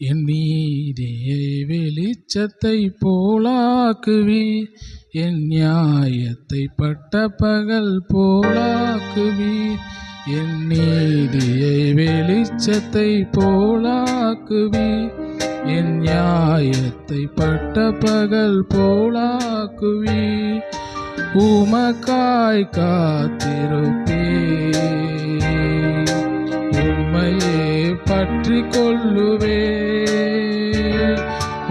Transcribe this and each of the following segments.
என் நீதியை வெளிச்சத்தை போலாக்குவீர், என் நியாயத்தை பட்ட பகல் போலாக்குவீர். என் நீதியை வெளிச்சத்தை போலாக்குவீர், என் நியாயத்தை பட்ட பகல் போலாக்குவீர். உமக்காய் காத்திருப்பேன், உம்மையே பற்றி கொள்ளுவே.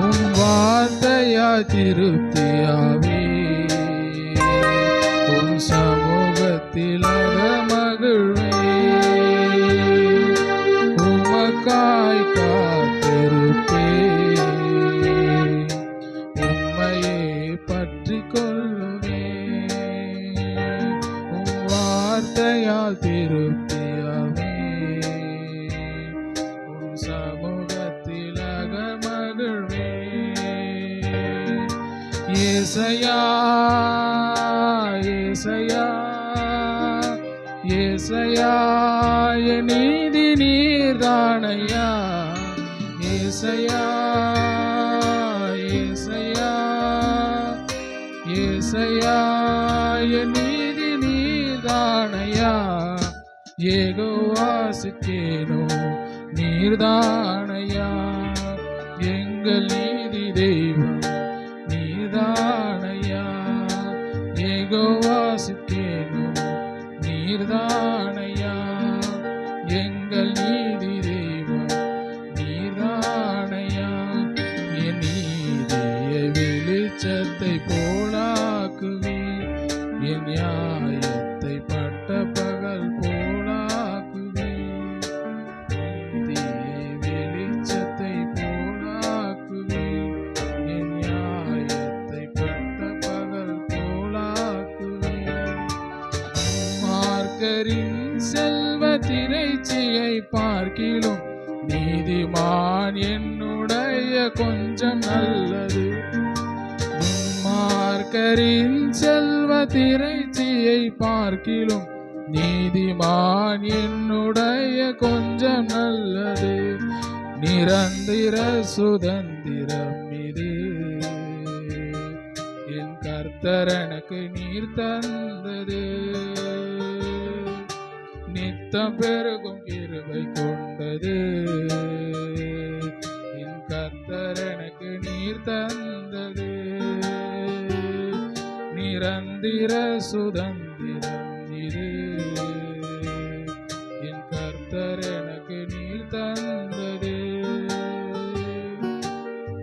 உம் வார்த்தையா திருப்தியாவே, உம் சமூகத்தில் மகிழ்வே. உமக்காய் காத்திருப்பேன், உம்மையே பற்றி கொள்ளுவே. உம் வார்த்தையால் திருப்தியாவே, உம் சமூகத்தில் மகிழ்வே. ஏசையா ஏசையா ஏசையா, என் நீதி நீர்தானையா. ஏசையா ஏசையா ஏசையா, என் நீதி நீர்தானையா. யெகோவாசுக்கேனோ நீர்தானையா, எங்கள் நீதி தெய்வம் நீர்தானையா. யெகோவாசுக்கேனோ நீர்தானையா, எங்கள் நீதி தெய்வம் நீர்தானையா. என் நீதியை வெளிச்சத்தை போலாக்குவீர், என் நியாயத்தை பட்ட பகல் போலாக்குவீர். நீதியை வெளிச்சத்தை போலாக்குவீர், என் நியாயத்தை பட்ட பகல் போலாக்குவீர். மார்க்கரின் செல்வ திரைச்சியை பார்க்கிலும் நீதிமான் என்னுடைய கொஞ்சம் நல்லது. மார்க்கரின் செல்வ திரைச்சியை பார்க்கிலும் நீதிமான் என்னுடைய கொஞ்சம் நல்லது. நிரந்தர சுதந்திரம் இது, என் கர்த்தர் எனக்கு நீர் தந்தது. நித்தம் பெருகும் கிருபை கொண்டது, என் கர்த்தர் எனக்கு நீர் தந்தது. நிரந்தர சுதந்திரம் இது, என் கர்த்தர் எனக்கு நீர் தந்தது.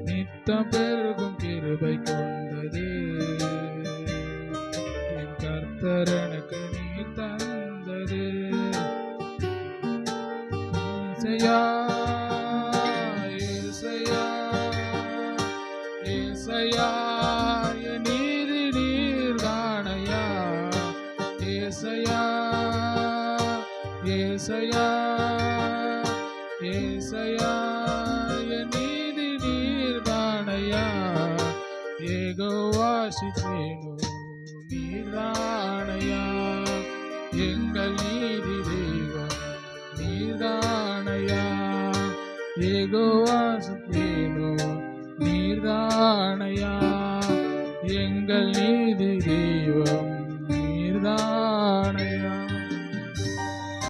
நித்தம் பெருகும் கிருபை கொண்டது, என் கர்த்தர் எனக்கு நீர் தந்தது. ஏசையா ஏசையா ஏசையா, என் நீதி நீர்தானையா. ஏசையா ஏசையா ஏசையா, என் நீதி நீர்தானையா. யெகோவாசுக்கேனோ நீர்தானையா, எங்கள் நீதி தெய்வம் நீர்தானையா. யெகோவாசுக்கேனோ நீர்தானையா, எங்கள் நீதி தெய்வம் நீர்தானையா.